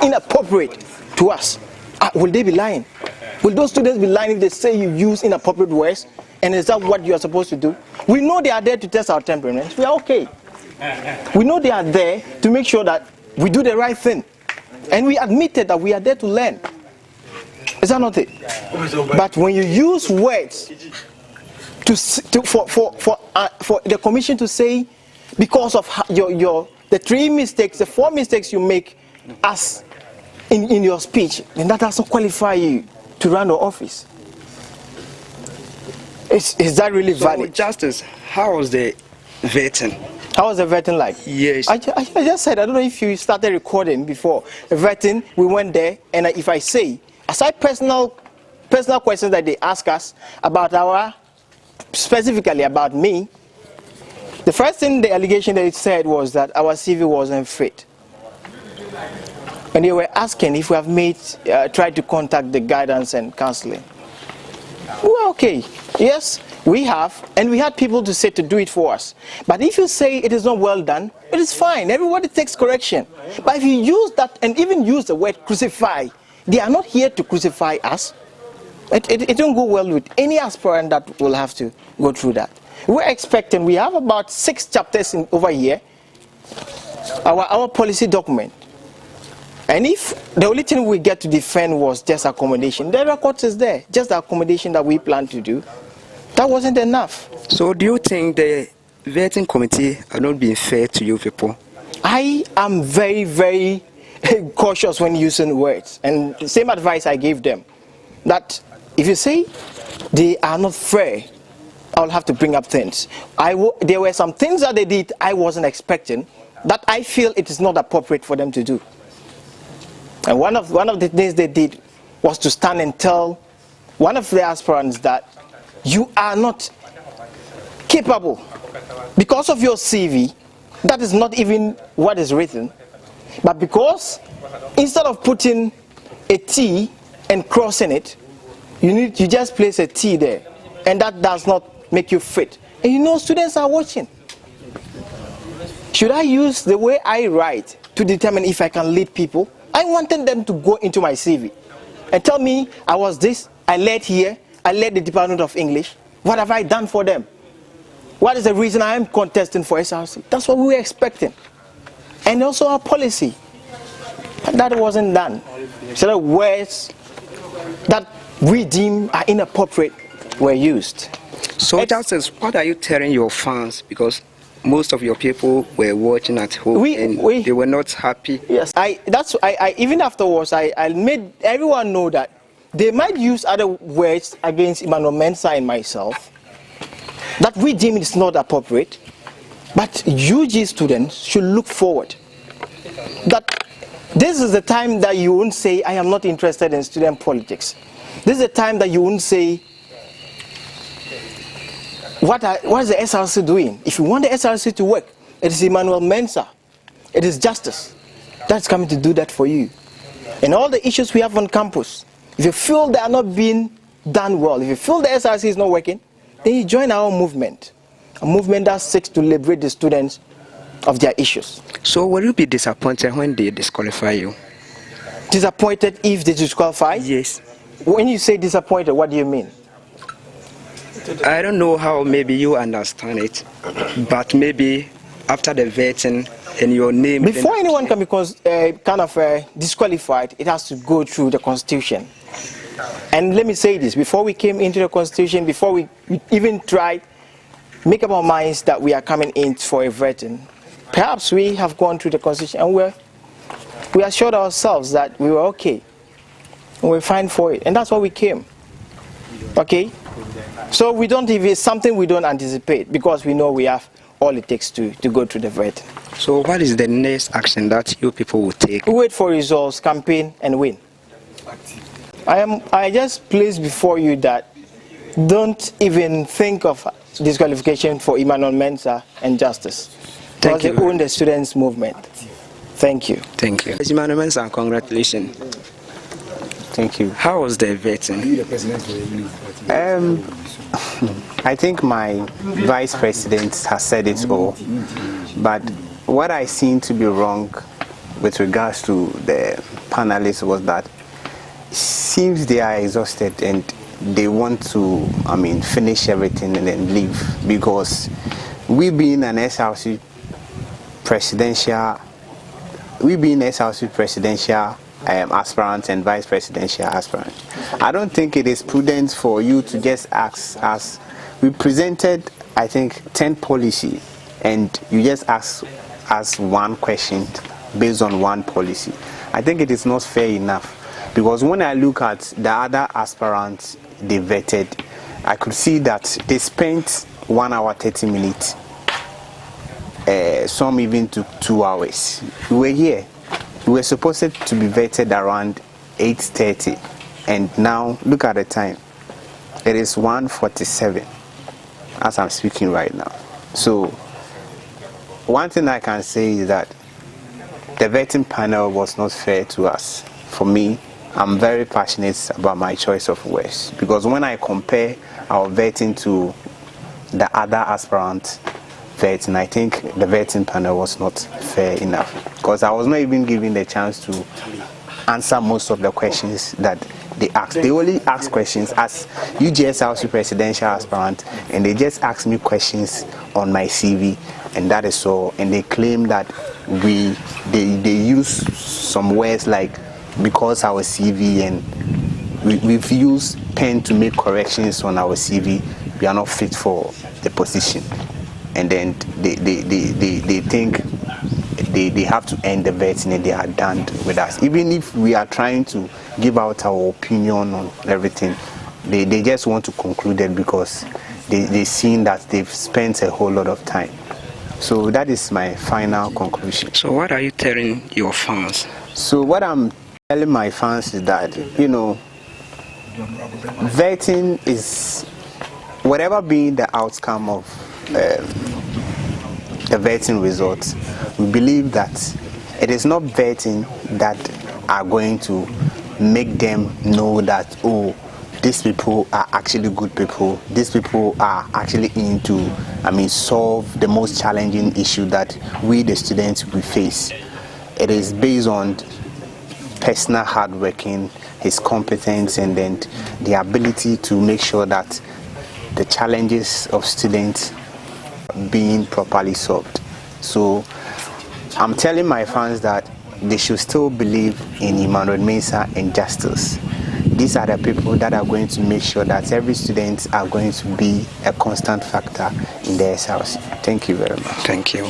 inappropriate to us. Will they be lying? Will those students be lying if they say you use inappropriate words? And is that what you are supposed to do? We know they are there to test our temperaments. We are okay. We know they are there to make sure that we do the right thing. And we admitted that we are there to learn. Is that not it? But when you use words for the commission to say, because of the 3 mistakes, the 4 mistakes you make as in your speech, then that doesn't qualify you to run the office. Is that really valid? Justice, how was the vetting? How was the vetting like? Yes. I just said, I don't know if you started recording before. The vetting, we went there, and if I say, aside personal questions that they ask us about specifically about me, the first thing, the allegation that it said was that our CV wasn't fit. And they were asking if we have tried to contact the guidance and counseling. Well, okay, yes, we have, and we had people to say to do it for us. But if you say it is not well done, it is fine. Everybody takes correction. But if you use that and even use the word crucify, they are not here to crucify us. It don't go well with any aspirant that will have to go through that. We're expecting, we have about 6 chapters over here, our policy document. And if the only thing we get to defend was just accommodation, the record is there, just the accommodation that we plan to do, that wasn't enough. So do you think the vetting committee are not being fair to you people? I am very, very cautious when using words. And the same advice I gave them, that if you say they are not fair, I'll have to bring up things. There were some things that they did I wasn't expecting, that I feel it is not appropriate for them to do. And one of the things they did was to stand and tell one of the aspirants that you are not capable because of your CV. That is not even what is written, but because instead of putting a T and crossing it, you just place a T there, and that does not make you fit. And you know, students are watching. Should I use the way I write to determine if I can lead people? I wanted them to go into my CV and tell me I was this, I led here, I led the Department of English. What have I done for them? What is the reason I am contesting for SRC? That's what we were expecting. And also our policy. But that wasn't done. So the words that we deem are inappropriate were used. So Justice, what are you telling your fans? Because most of your people were watching at home and they were not happy. Yes, even afterwards, I made everyone know that they might use other words against Emmanuel Mensah and myself that we deem is not appropriate. But UG students should look forward. That this is the time that you won't say, I am not interested in student politics. This is the time that you won't say, what is the SRC doing? If you want the SRC to work, it is Emmanuel Mensah. It is Justice that's coming to do that for you. And all the issues we have on campus, if you feel they are not being done well, if you feel the SRC is not working, then you join our movement. A movement that seeks to liberate the students of their issues. So will you be disappointed when they disqualify you? Disappointed if they disqualify? Yes. When you say disappointed, what do you mean? I don't know how maybe you understand it, but maybe after the vetting and your name... Before anyone can be disqualified, it has to go through the Constitution. And let me say this, before we came into the Constitution, before we even tried, make up our minds that we are coming in for a vetting, perhaps we have gone through the Constitution and we assured ourselves that we were okay. And we're fine for it. And that's why we came. Okay? So we don't even, it's something we don't anticipate because we know we have all it takes to go through the vetting. So what is the next action that you people will take? We wait for results, campaign, and win. I just place before you that don't even think of disqualification for Emmanuel Mensah and Justice. Because they own the students' movement. Thank you. Thank you. Emmanuel Mensah, congratulations. Thank you. How was the vetting? I think my vice president has said it all, but what I seen to be wrong with regards to the panelists was that seems they are exhausted and they want to, finish everything and then leave, because we being an SRC presidential, aspirant and vice presidential aspirant, I don't think it is prudent for you to just ask us. We presented, I think, 10 policy, and you just ask us one question based on one policy. I think it is not fair enough, because when I look at the other aspirants they vetted, I could see that they spent 1 hour 30 minutes. Some even took 2 hours. We were here. We were supposed to be vetted around 8:30, and now look at the time. It is 1:47 as I'm speaking right now. So one thing I can say is that the vetting panel was not fair to us. For me, I'm very passionate about my choice of words, because when I compare our vetting to the other aspirant vetting, I think the vetting panel was not fair enough, because I was not even given the chance to answer most of the questions that they asked. They only asked questions as UGSRC presidential aspirant, and they just asked me questions on my CV, and that is all. And they claim that they use some words like, because our CV, and we've used pen to make corrections on our CV, we are not fit for the position. And then they think they have to end the vetting and they are done with us. Even if we are trying to give out our opinion on everything, they just want to conclude it, because they've seen that they've spent a whole lot of time. So that is my final conclusion. So what are you telling your fans? So what I'm telling my fans is that, vetting is, whatever being the outcome of the vetting results, we believe that it is not vetting that are going to make them know that, oh, these people are actually good people, these people are actually into, solve the most challenging issue that we the students will face. It is based on personal hard working, his competence, and then the ability to make sure that the challenges of students being properly solved. So I'm telling my fans that they should still believe in Emmanuel, Mensah, and justice. These are the people that are going to make sure that every student are going to be a constant factor in the SRC. Thank you very much. Thank you.